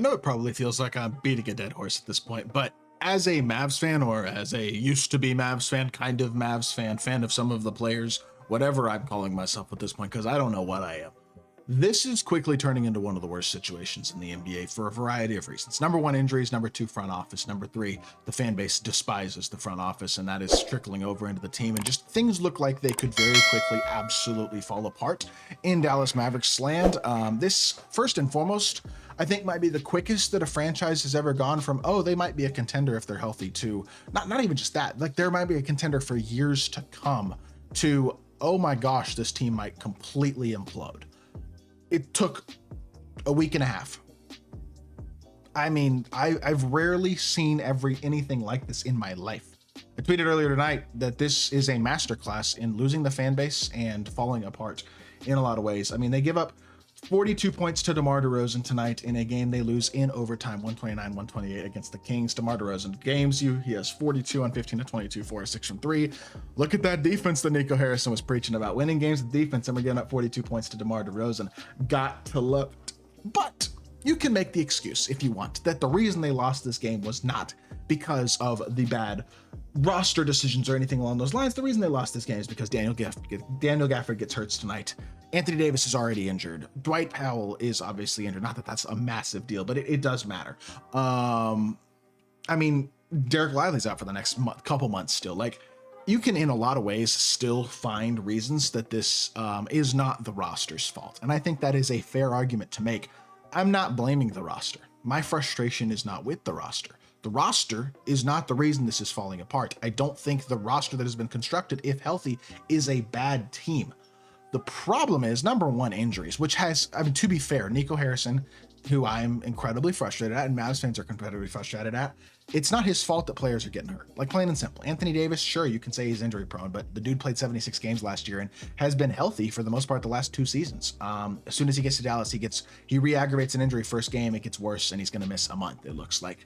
I know it probably feels like I'm beating a dead horse at this point, but as a Mavs fan, or as a used to be Mavs fan, kind of Mavs fan, fan of some of the players, whatever I'm calling myself at this point, because I don't know what I am. This is quickly turning into one of the worst situations in the NBA for a variety of reasons. Number one, injuries. Number two, front office. Number three, the fan base despises the front office, and that is trickling over into the team. And just things look like they could very quickly absolutely fall apart in Dallas Mavericks land. This, first and foremost, I think might be the quickest that a franchise has ever gone from, oh, they might be a contender if they're healthy, to not even just that, like there might be a contender for years to come, to, oh my gosh, this team might completely implode. It took a week and a half. I mean, I've rarely seen anything like this in my life. I tweeted earlier tonight that this is a masterclass in losing the fan base and falling apart in a lot of ways. I mean, they give up 42 points to DeMar DeRozan tonight in a game they lose in overtime, 129-128 against the Kings. DeMar DeRozan games you. He has 42 on 15 to 22, 4 6 from 3. Look at that defense that Nico Harrison was preaching about. Winning games with defense, and we're getting up 42 points to DeMar DeRozan. Got to love it. But you can make the excuse, if you want, that the reason they lost this game was not because of the roster decisions or anything along those lines. The reason they lost this game is because Daniel Gafford gets hurt tonight. Anthony Davis is already injured. Dwight Powell is obviously injured. Not that that's a massive deal, but it does matter. I mean, Derek Lively's out for the next couple months still. Like, you can, in a lot of ways, still find reasons that this is not the roster's fault. And I think that is a fair argument to make. I'm not blaming the roster. My frustration is not with the roster. The roster is not the reason this is falling apart. I don't think the roster that has been constructed, if healthy, is a bad team. The problem is, number one, injuries, which has, I mean, to be fair, Nico Harrison, who I'm incredibly frustrated at, and Mavs fans are incredibly frustrated at, it's not his fault that players are getting hurt. Like, plain and simple. Anthony Davis, sure, you can say he's injury prone, but the dude played 76 games last year and has been healthy for the most part the last 2 seasons. As soon as he gets to Dallas, he re-aggravates an injury first game, it gets worse, and he's going to miss a month, it looks like.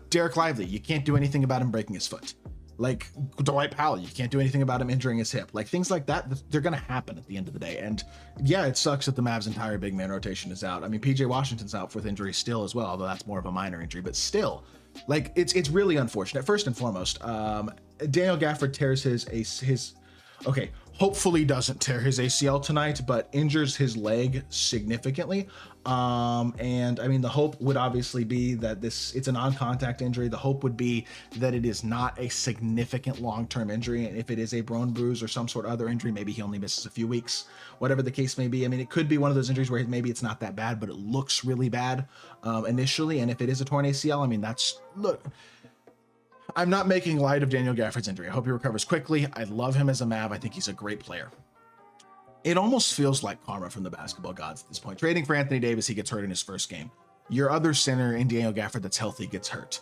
Derek Lively, you can't do anything about him breaking his foot. Like, Dwight Powell, you can't do anything about him injuring his hip. Like, things like that, they're going to happen at the end of the day. And yeah, it sucks that the Mavs' entire big man rotation is out. I mean, PJ Washington's out with injury still as well, although that's more of a minor injury, but still, like, it's really unfortunate. First and foremost, Daniel Gafford tears his okay, hopefully doesn't tear his ACL tonight, but injures his leg significantly. And I mean, the hope would obviously be that it's a non-contact injury. The hope would be that it is not a significant long-term injury. And if it is a bone bruise or some sort of other injury, maybe he only misses a few weeks, whatever the case may be. I mean, it could be one of those injuries where maybe it's not that bad, but it looks really bad initially. And if it is a torn ACL, I mean, look, I'm not making light of Daniel Gafford's injury. I hope he recovers quickly. I love him as a Mav. I think he's a great player. It almost feels like karma from the basketball gods at this point. Trading for Anthony Davis, he gets hurt in his first game. Your other center in Daniel Gafford that's healthy gets hurt.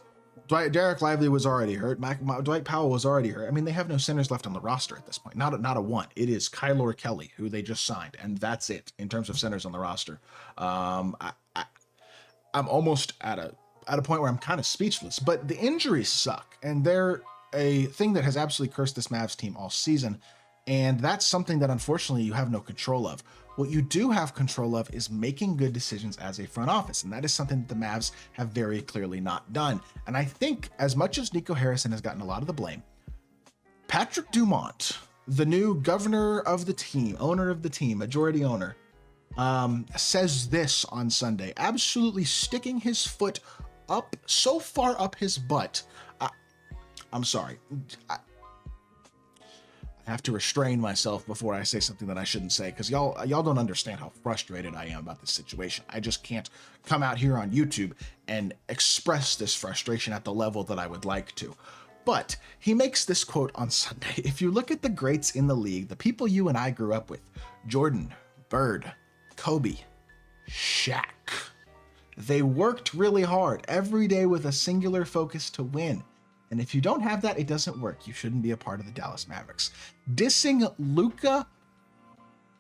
Derek Lively was already hurt. Dwight Powell was already hurt. I mean, they have no centers left on the roster at this point. Not a one. It is Kylor Kelly, who they just signed, and that's it in terms of centers on the roster. I'm almost at a point where I'm kind of speechless, but the injuries suck, and they're a thing that has absolutely cursed this Mavs team all season, and that's something that unfortunately you have no control of. What you do have control of is making good decisions as a front office, and that is something that the Mavs have very clearly not done. And I think, as much as Nico Harrison has gotten a lot of the blame, Patrick Dumont, the new governor of the team, owner of the team, majority owner, says this on Sunday, absolutely sticking his foot up so far up his butt. I'm sorry. I have to restrain myself before I say something that I shouldn't say, because y'all don't understand how frustrated I am about this situation. I just can't come out here on YouTube and express this frustration at the level that I would like to. But he makes this quote on Sunday. If you look at the greats in the league, the people you and I grew up with, Jordan, Bird, Kobe, Shaq, they worked really hard every day with a singular focus to win. And if you don't have that, it doesn't work. You shouldn't be a part of the Dallas Mavericks. Dissing Luka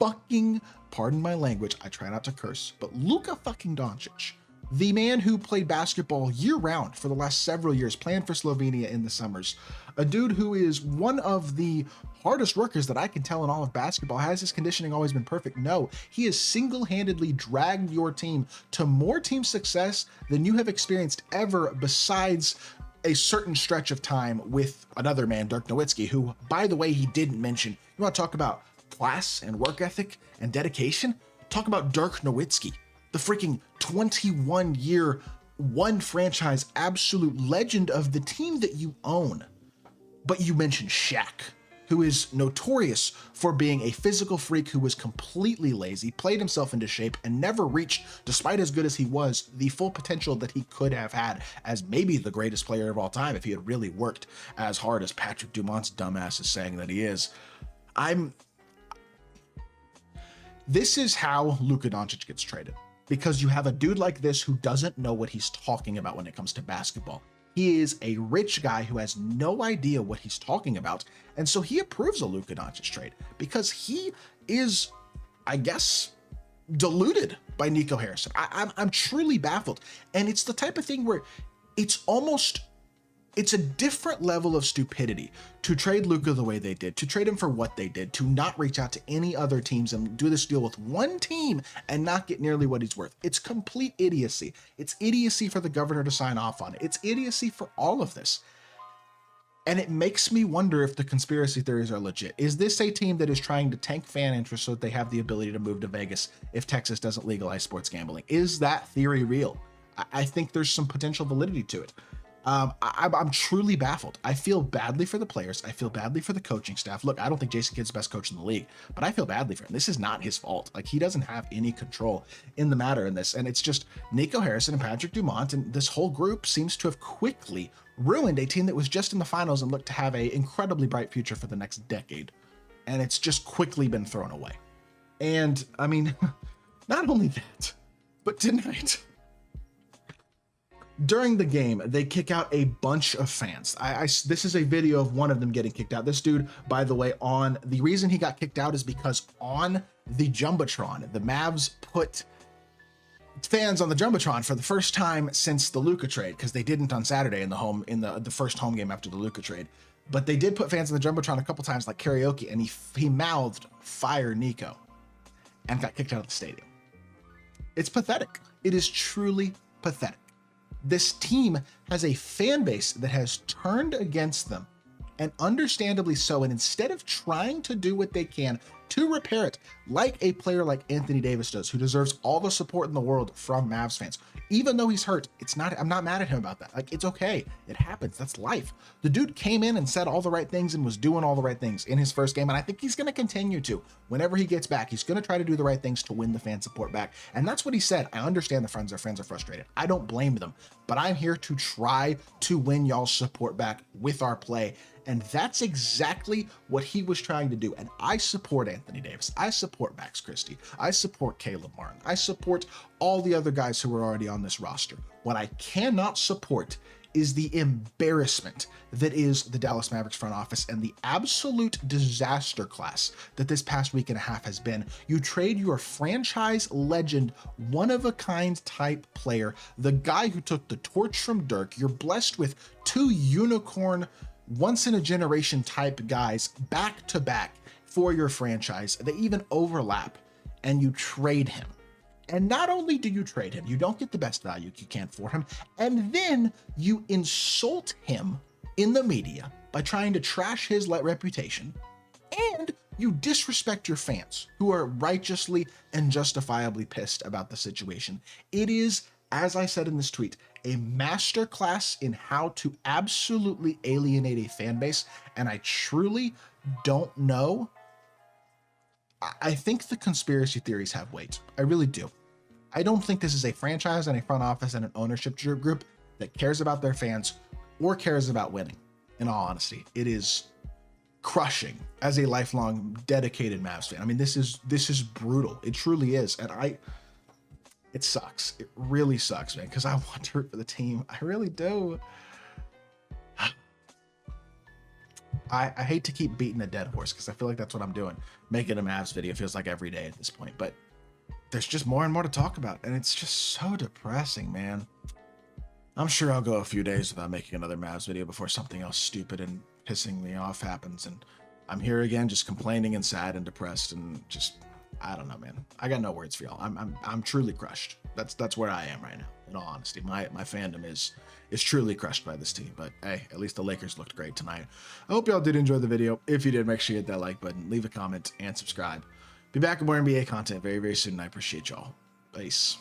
fucking, pardon my language, I try not to curse, but Luka fucking Doncic, the man who played basketball year-round for the last several years, playing for Slovenia in the summers, a dude who is one of the hardest workers that I can tell in all of basketball. Has his conditioning always been perfect? No. He has single-handedly dragged your team to more team success than you have experienced ever, besides a certain stretch of time with another man, Dirk Nowitzki, who, by the way, he didn't mention. You want to talk about class and work ethic and dedication? Talk about Dirk Nowitzki, the freaking 21-year, one franchise absolute legend of the team that you own. But you mentioned Shaq, who is notorious for being a physical freak who was completely lazy, played himself into shape, and never reached, despite as good as he was, the full potential that he could have had as maybe the greatest player of all time if he had really worked as hard as Patrick Dumont's dumbass is saying that he is. This is how Luka Doncic gets traded, because you have a dude like this who doesn't know what he's talking about when it comes to basketball. He is a rich guy who has no idea what he's talking about, and so he approves a Luka Doncic trade because he is, I guess, deluded by Nico Harrison. I'm truly baffled, and it's the type of thing where it's a different level of stupidity to trade Luka the way they did, to trade him for what they did, to not reach out to any other teams and do this deal with one team and not get nearly what he's worth. It's complete idiocy. It's idiocy for the governor to sign off on it. It's idiocy for all of this. And it makes me wonder if the conspiracy theories are legit. Is this a team that is trying to tank fan interest so that they have the ability to move to Vegas if Texas doesn't legalize sports gambling? Is that theory real? I think there's some potential validity to it. I'm truly baffled. I feel badly for the players. I feel badly for the coaching staff. Look, I don't think Jason Kidd's the best coach in the league, but I feel badly for him. This is not his fault. Like, he doesn't have any control in the matter in this. And it's just Nico Harrison and Patrick Dumont, and this whole group seems to have quickly ruined a team that was just in the finals and looked to have a incredibly bright future for the next decade. And it's just quickly been thrown away. And I mean, not only that, but tonight, during the game, they kick out a bunch of fans. This is a video of one of them getting kicked out. This dude, by the way, the reason he got kicked out is because on the Jumbotron, the Mavs put fans on the Jumbotron for the first time since the Luka trade, because they didn't on Saturday in the first home game after the Luka trade. But they did put fans on the Jumbotron a couple times like karaoke, and he mouthed "Fire Nico" and got kicked out of the stadium. It's pathetic. It is truly pathetic. This team has a fan base that has turned against them, and understandably so. And instead of trying to do what they can to repair it, like a player like Anthony Davis does, who deserves all the support in the world from Mavs fans, even though he's hurt, I'm not mad at him about that. Like, it's okay. It happens. That's life. The dude came in and said all the right things and was doing all the right things in his first game. And I think he's going to continue to. Whenever he gets back, he's going to try to do the right things to win the fan support back. And that's what he said. I understand the fans are frustrated. I don't blame them, but I'm here to try to win y'all's support back with our play. And that's exactly what he was trying to do. And I support Anthony Davis. I support Max Christie. I support Caleb Martin. I support all the other guys who are already on this roster. What I cannot support is the embarrassment that is the Dallas Mavericks front office and the absolute disaster class that this past week and a half has been. You trade your franchise legend, one-of-a-kind type player, the guy who took the torch from Dirk. You're blessed with two unicorn, once-in-a-generation type guys back to back for your franchise. They even overlap, and you trade him. And not only do you trade him, you don't get the best value you can for him, and then you insult him in the media by trying to trash his reputation, and you disrespect your fans who are righteously and justifiably pissed about the situation. It is, as I said in this tweet, a masterclass in how to absolutely alienate a fan base, and I truly don't know. I think the conspiracy theories have weight. I really do. I don't think this is a franchise and a front office and an ownership group that cares about their fans or cares about winning. In all honesty, it is crushing as a lifelong dedicated Mavs fan. I mean, this is brutal. It truly is. And it sucks. It really sucks, man, because I want to root for the team. I really do. I hate to keep beating a dead horse because I feel like that's what I'm doing. Making a Mavs video feels like every day at this point. But there's just more and more to talk about, and it's just so depressing, man. I'm sure I'll go a few days without making another Mavs video before something else stupid and pissing me off happens, and I'm here again just complaining and sad and depressed and just, I don't know, man. I got no words for y'all. I'm truly crushed. That's where I am right now. In all honesty, my fandom is truly crushed by this team. But hey, at least the Lakers looked great tonight. I hope y'all did enjoy the video. If you did, make sure you hit that like button, leave a comment, and subscribe. Be back with more NBA content very, very soon, and I appreciate y'all. Peace.